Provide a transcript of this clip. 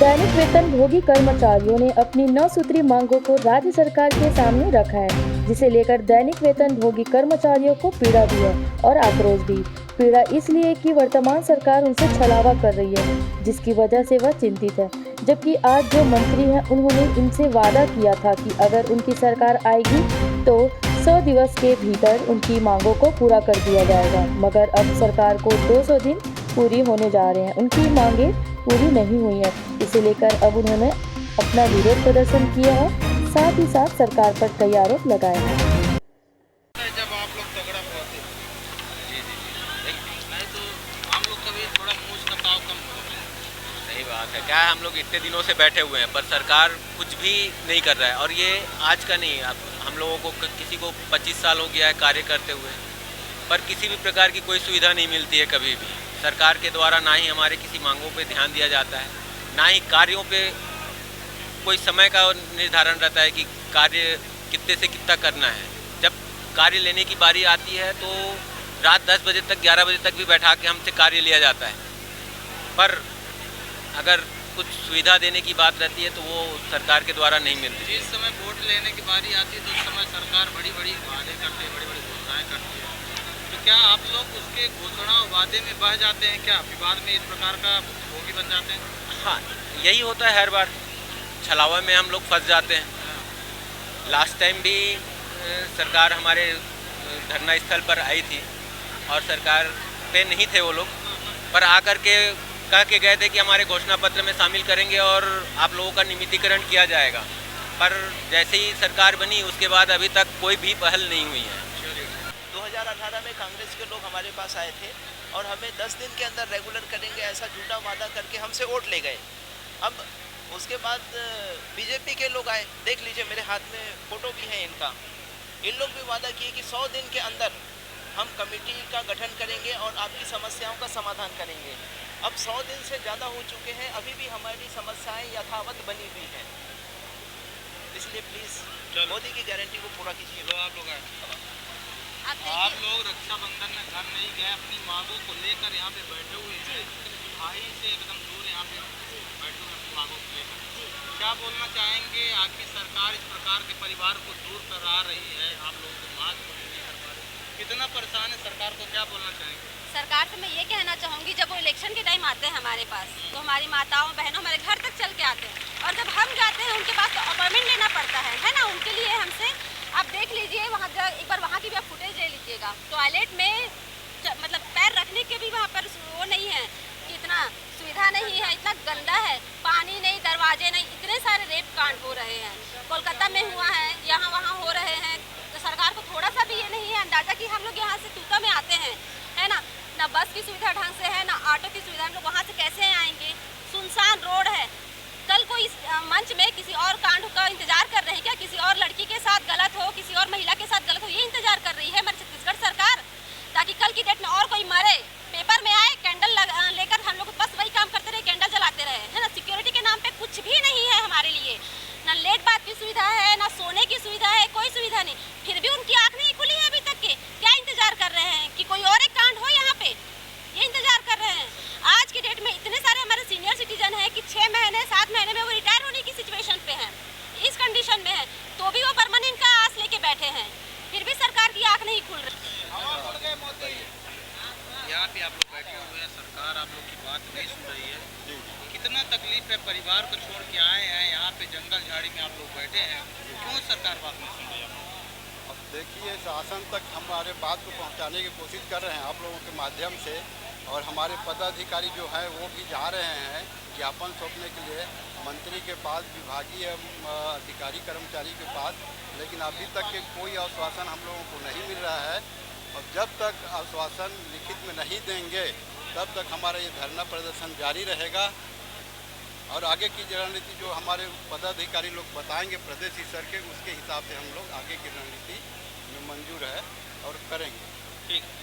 दैनिक वेतन भोगी कर्मचारियों ने अपनी 9 सूत्री मांगों को राज्य सरकार के सामने रखा है, जिसे लेकर दैनिक वेतन भोगी कर्मचारियों को पीड़ा भी है और आक्रोश भी। पीड़ा इसलिए कि वर्तमान सरकार उनसे छलावा कर रही है, जिसकी वजह से वह चिंतित है। जबकि आज जो मंत्री हैं, उन्होंने इनसे वादा किया था कि अगर उनकी सरकार आएगी तो 100 दिवस के भीतर उनकी मांगों को पूरा कर दिया जाएगा। मगर अब सरकार को 200 दिन पूरी होने जा रहे हैं, उनकी मांगे पूरी नहीं हुई है। इसे लेकर अब उन्होंने अपना विरोध प्रदर्शन किया है, साथ ही साथ सरकार पर कई आरोप लगाए हैं। जब आप लोग तगड़ा पहुंचे जी जी जी नहीं तो हम लोग कभी थोड़ा मूछ का ताव कम हो गया। सही बात है। क्या है, हम लोग इतने दिनों से बैठे हुए हैं पर सरकार कुछ भी नहीं कर रहा है। और ये आज का नहीं, अब हम लोगों को किसी को 25 साल हो गया है कार्य करते हुए, पर किसी भी प्रकार की कोई सुविधा नहीं मिलती है कभी भी सरकार के द्वारा। ना ही हमारे किसी मांगों पे ध्यान दिया जाता है, ना ही कार्यों पे कोई समय का निर्धारण रहता है कि कार्य कितने से कितना करना है। जब कार्य लेने की बारी आती है तो रात 10 बजे तक 11 बजे तक भी बैठा के हमसे कार्य लिया जाता है, पर अगर कुछ सुविधा देने की बात रहती है तो वो सरकार के द्वारा नहीं मिलती। जिस समय वोट लेने की बारी आती है तो उस समय सरकार बड़ी बड़ी वादे करती है, बड़ी बड़ी घोषणाएं करती है। तो क्या आप लोग उसके घोषणा और वादे में बह जाते हैं? क्या विवाद में इस प्रकार का भोगी बन जाते हैं? हाँ, यही होता है हर बार, छलावा में हम लोग फंस जाते हैं। लास्ट टाइम भी सरकार हमारे धरना स्थल पर आई थी और सरकार पे नहीं थे वो लोग, पर आकर के कह के गए थे कि हमारे घोषणा पत्र में शामिल करेंगे और आप लोगों का नियमितीकरण किया जाएगा। पर जैसे ही सरकार बनी उसके बाद अभी तक कोई भी पहल नहीं हुई है। 2018 में कांग्रेस के लोग हमारे पास आए थे और हमें 10 दिन के अंदर रेगुलर करेंगे ऐसा झूठा वादा करके हमसे वोट ले गए। अब उसके बाद बीजेपी के लोग आए, देख लीजिए मेरे हाथ में फ़ोटो भी है इनका। इन लोग भी वादा किए कि 100 दिन के अंदर हम कमेटी का गठन करेंगे और आपकी समस्याओं का समाधान करेंगे। अब 100 दिन से ज़्यादा हो चुके हैं, अभी भी हमारी समस्याएं यथावत बनी हुई हैं। इसलिए प्लीज़ मोदी की गारंटी को पूरा कीजिए। लो आप लोग आए, आप लोग रक्षाबंधन में घर नहीं गए, अपनी मांगों को लेकर यहाँ पे बैठे हुए थे, भाई से एकदम दूर यहाँ पे बैठे हुए अपनी मांगों को लेकर। क्या बोलना चाहेंगे? आपकी सरकार इस प्रकार के परिवार को दूर करा रही है, आप लोगों को मांग पूरी नहीं कर पा रही, कितना परेशान है सरकार को, क्या बोलना चाहेंगे? सरकार से मैं ये कहना चाहूँगी, जब वो इलेक्शन के टाइम आते हैं हमारे पास तो हमारी माताओं बहनों हमारे घर तक चल के आते हैं, और जब हम जाते हैं उनके पास तो अपॉइंटमेंट लेना पड़ता है ना उनके लिए हमसे। आप देख लीजिए वहाँ एक बार वहाँ की भी आप फुटेज ले लीजिएगा, टॉयलेट में मतलब पैर रखने के भी वहाँ पर वो नहीं है, कि इतना सुविधा नहीं है, इतना गंदा है, पानी नहीं, दरवाजे नहीं, इतने सारे रेप कांड हो रहे हैं। कोलकाता में हुआ है, यहाँ वहाँ हो रहे हैं। तो सरकार को थोड़ा सा भी ये नहीं है अंदाजा कि हम लोग यहाँ से तूता में आते हैं, है ना बस की सुविधा ढंग से है, ना ऑटो की सुविधा, हम लोग वहाँ से कैसे आएंगे? सुनसान रोड है। कल को इस मंच में किसी और कांड का इंतजार कर रहे हैं क्या? किसी और लड़की के साथ गलत हो, किसी और महिला के साथ गलत हो, ये इंतजार कर रही है हमारी छत्तीसगढ़ सरकार, ताकि कल की डेट में और कोई मरे, पेपर में आए, कैंडल लेकर हम लोग बस वही काम करते रहे, कैंडल जलाते रहे, है ना। सिक्योरिटी के नाम पे कुछ भी नहीं है हमारे लिए, ना लेट बात की सुविधा है, ना सोने की सुविधा है, कोई सुविधा नहीं। फिर भी उनकी आँख नहीं खुली है अभी तक के। क्या इंतजार कर रहे हैं कि कोई और एक कांड हो यहाँ पे? ये इंतजार कर रहे हैं। आज की डेट में इतने सारे हमारे सीनियर सिटीजन हैं कि 6 महीने 7 महीने में वो रिटायर होने की सिचुएशन पे हैं, इस कंडीशन में है, तो भी वो परमानेंट का आस लेके बैठे हैं, फिर भी सरकार की आँख नहीं खुल रही। यहाँ पे आप लोग बैठे हुए हैं, सरकार आप लोग की बात नहीं सुन रही है, कितना तकलीफ है? परिवार को छोड़ के आए हैं यहाँ पे, जंगल झाड़ी में आप लोग बैठे हैं, क्यों सरकार बात नहीं सुन रही है? अब देखिए, शासन तक हमारे बात को पहुंचाने की कोशिश कर रहे हैं आप लोगों के माध्यम से, और हमारे पदाधिकारी जो हैं वो भी जा रहे हैं ज्ञापन सौंपने के लिए मंत्री के पास, विभागीय अधिकारी कर्मचारी के पास, लेकिन अभी तक के कोई आश्वासन हम लोगों को नहीं मिल रहा है। और जब तक आश्वासन लिखित में नहीं देंगे तब तक हमारा ये धरना प्रदर्शन जारी रहेगा, और आगे की रणनीति जो हमारे पदाधिकारी लोग बताएंगे प्रदेश स्तर के, उसके हिसाब से हम लोग आगे की रणनीति में मंजूर है और करेंगे। ठीक।